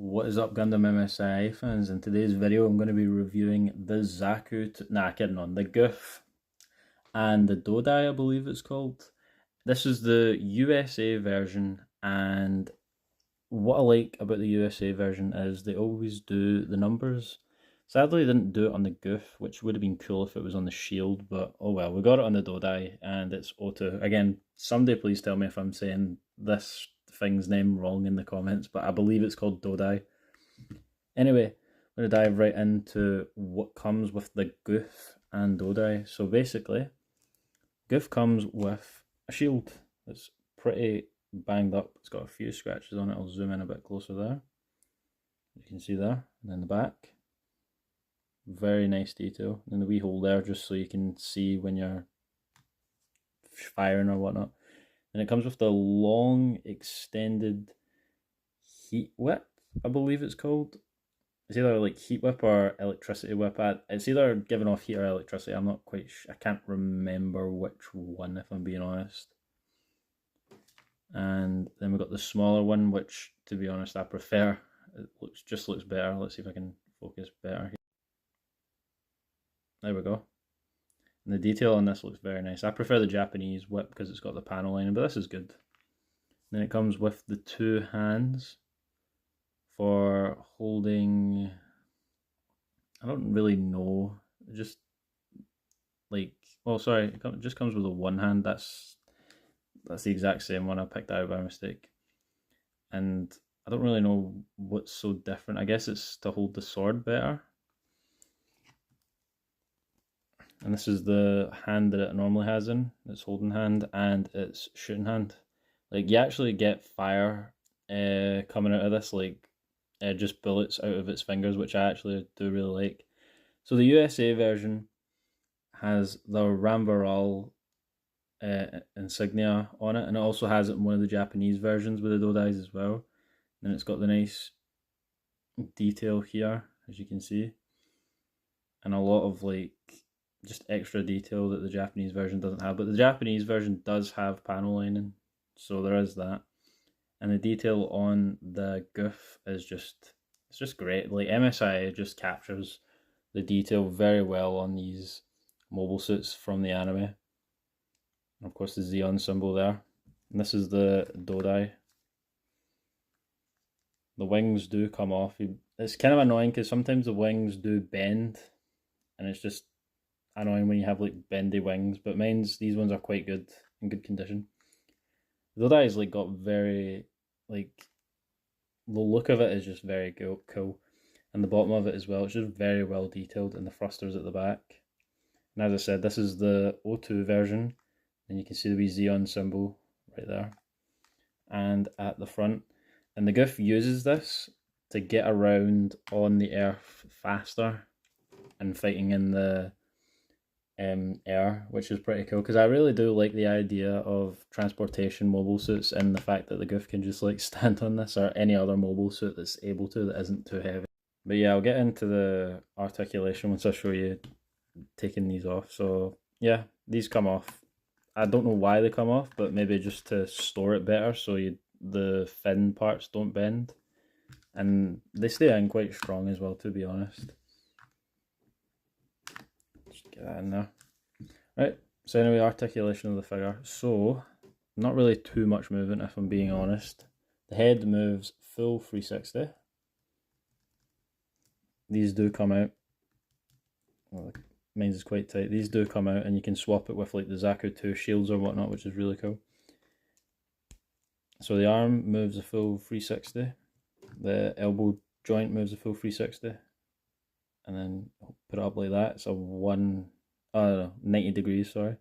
What is up, Gundam MSIA fans? In today's video, I'm going to be reviewing the the Gouf and the Dodai, I believe it's called. This is the USA version, and what I like about the USA version is they always do the numbers. Sadly, they didn't do it on the Gouf, which would have been cool if it was on the Shield, but oh well, we got it on the Dodai, and it's O2. Again, somebody please tell me if I'm saying this thing's name wrong in the comments, but I believe it's called Dodai. Anyway, I'm going to dive right into what comes with the Gouf and Dodai. So basically, Gouf comes with a shield that's pretty banged up. It's got a few scratches on it. I'll zoom in a bit closer there. You can see there. And then the back. Very nice detail. And the wee hole there just so you can see when you're firing or whatnot. And it comes with the long extended heat whip, I believe it's called. It's either like heat whip or electricity whip. It's either giving off heat or electricity. I'm not quite sure. I can't remember which one, if I'm being honest. And then we've got the smaller one, which, to be honest, I prefer. It just looks better. Let's see if I can focus better. There we go. And the detail on this looks very nice. I prefer the Japanese whip because it's got the panel lining, but this is good. Then it comes with the two hands for holding, I don't really know, just like, well, sorry, it just comes with a one hand. That's the exact same one. I picked out by mistake, and I don't really know what's so different. I guess it's to hold the sword better. And this is the hand that it normally has in, its holding hand and its shooting hand. Like, you actually get fire coming out of this, like just bullets out of its fingers, which I actually do really like. So the USA version has the Rambaral insignia on it, and it also has it in one of the Japanese versions with the Dodais as well. And it's got the nice detail here, as you can see, and a lot of like just extra detail that the Japanese version doesn't have. But the Japanese version does have panel lining, so there is that. And the detail on the Gouf is it's just great. Like, MSIA just captures the detail very well on these mobile suits from the anime. And of course the Xeon symbol there. And this is the Dodai. The wings do come off. It's kind of annoying because sometimes the wings do bend, and it's just annoying when you have like bendy wings, but these ones are quite good, in good condition. The Dodai is like got very, like, the look of it is just very cool, and the bottom of it as well, it's just very well detailed, and the thrusters at the back. And as I said, this is the O2 version, and you can see the wee Xeon symbol right there, and at the front. And the Gouf uses this to get around on the Earth faster and fighting in the air, which is pretty cool, because I really do like the idea of transportation mobile suits, and the fact that the Gouf can just like stand on this, or any other mobile suit that's able to, that isn't too heavy. But yeah, I'll get into the articulation once I show you taking these off. So yeah, these come off. I don't know why they come off, but maybe just to store it better so the fin parts don't bend, and they stay in quite strong as well, to be honest. Get that in there. Right, so anyway, articulation of the figure. So, not really too much movement, if I'm being honest. The head moves full 360. These do come out. Well, mine's is quite tight. These do come out, and you can swap it with like the Zaku 2 shields or whatnot, which is really cool. So the arm moves a full 360. The elbow joint moves a full 360. And then put it up like that. It's a 90 degrees, sorry.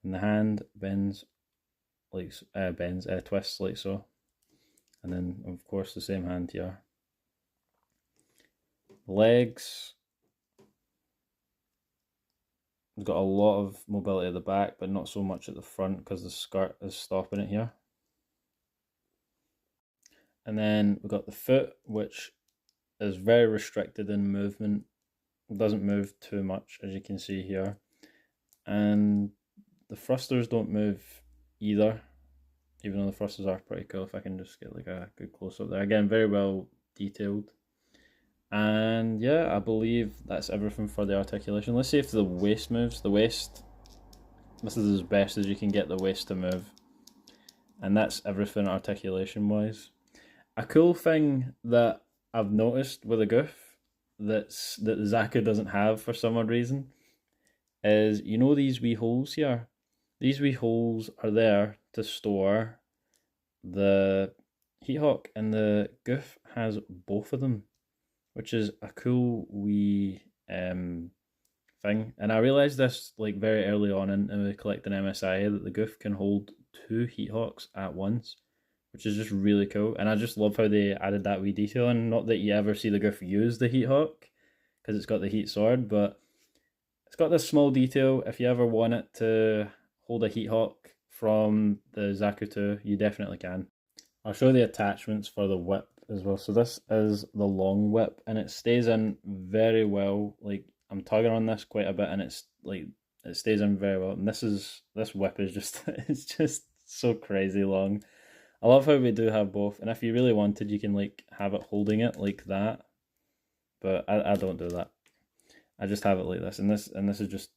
And the hand bends like twists like so. And then of course the same hand here. Legs. It's got a lot of mobility at the back, but not so much at the front because the skirt is stopping it here. And then we've got the foot, which is very restricted in movement. It doesn't move too much, as you can see here. And the thrusters don't move either. even though the thrusters are pretty cool. If I can just get like a good close up there. Again, very well detailed. And yeah, I believe that's everything for the articulation. Let's see if the waist moves. The waist, this is as best as you can get the waist to move. And that's everything articulation wise. A cool thing that I've noticed with a Gouf that the Zaku doesn't have for some odd reason is, you know, these wee holes here. These wee holes are there to store the heat hawk, and the Gouf has both of them, which is a cool wee thing. And I realized this like very early on in collecting MSIA, that the Gouf can hold 2 heat hawks at once, which is just really cool. And I just love how they added that wee detail. And not that you ever see the Gouf use the heat hawk, because it's got the heat sword, but it's got this small detail. If you ever want it to hold a heat hawk from the Zaku 2, you definitely can. I'll show the attachments for the whip as well. So this is the long whip, and it stays in very well. Like, I'm tugging on this quite a bit, and it's like, it stays in very well. And this whip is just it's just so crazy long. I love how we do have both, and if you really wanted, you can like have it holding it like that, but I don't do that. I just have it like this, and this is just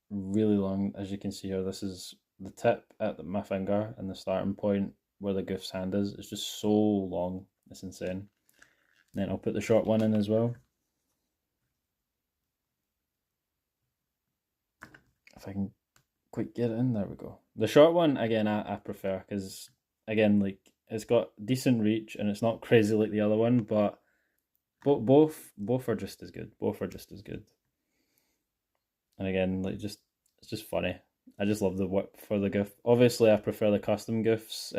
really long. As you can see here, this is the tip at my finger, and the starting point where the Gouf's hand is. It's just so long. It's insane. And then I'll put the short one in as well. If I can quick get it in, there we go. The short one, again, I prefer, because again, like, it's got decent reach and it's not crazy like the other one, but both are just as good. Both are just as good. And again, like, it's just funny. I just love the whip for the Gouf. Obviously, I prefer the custom Gouf's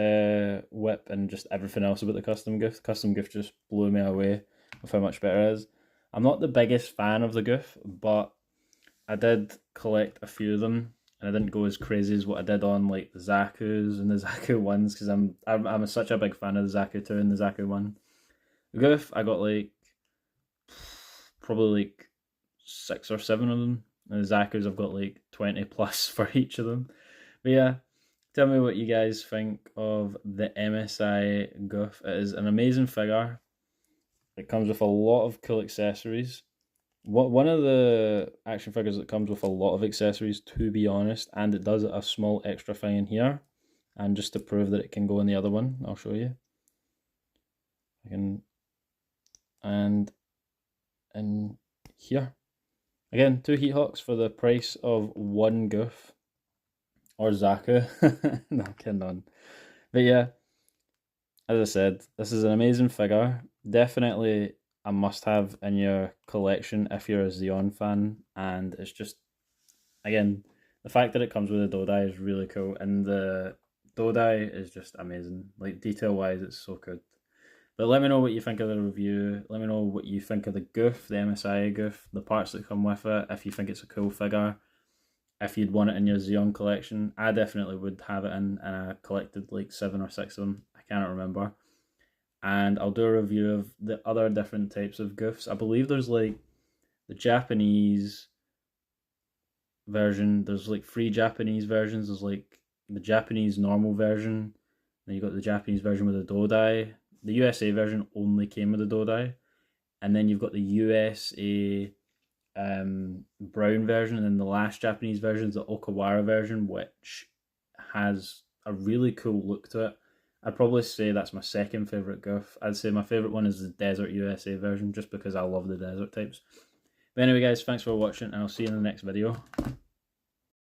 whip and just everything else about the custom Gouf. Custom Gouf just blew me away with how much better it is. I'm not the biggest fan of the Gouf, but I did collect a few of them, and I didn't go as crazy as what I did on like the Zaku's and the Zaku 1s, because I'm such a big fan of the Zaku 2 and the Zaku 1. The Gouf, I got like probably like 6 or 7 of them. And the Zaku's, I've got like 20 plus for each of them. But yeah, tell me what you guys think of the MSI Gouf. It is an amazing figure. It comes with a lot of cool accessories. One of the action figures that comes with a lot of accessories, to be honest, and it does a small extra thing in here. And just to prove that it can go in the other one, I'll show you. I can, and in here. Again, 2 heat hawks for the price of 1 Gouf. Or Zaku. No, kidding on. But yeah, as I said, this is an amazing figure. Definitely a must-have in your collection if you're a Zeon fan. And it's just, again, the fact that it comes with a Dodai is really cool. And the Dodai is just amazing. Like, detail-wise, it's so good. But let me know what you think of the review. Let me know what you think of the Gouf, the MSIA Gouf, the parts that come with it, if you think it's a cool figure, if you'd want it in your Zeon collection. I definitely would have it in, and I collected like 7 or 6 of them. I cannot remember. And I'll do a review of the other different types of Goufs. I believe there's like the Japanese version. There's like 3 Japanese versions. There's like the Japanese normal version. Then you got the Japanese version with the Dodai. The USA version only came with the Dodai, and then you've got the USA brown version, and then the last Japanese version is the Okawara version, which has a really cool look to it. I'd probably say that's my second favourite Gouf. I'd say my favourite one is the Desert USA version, just because I love the desert types. But anyway guys, thanks for watching, and I'll see you in the next video.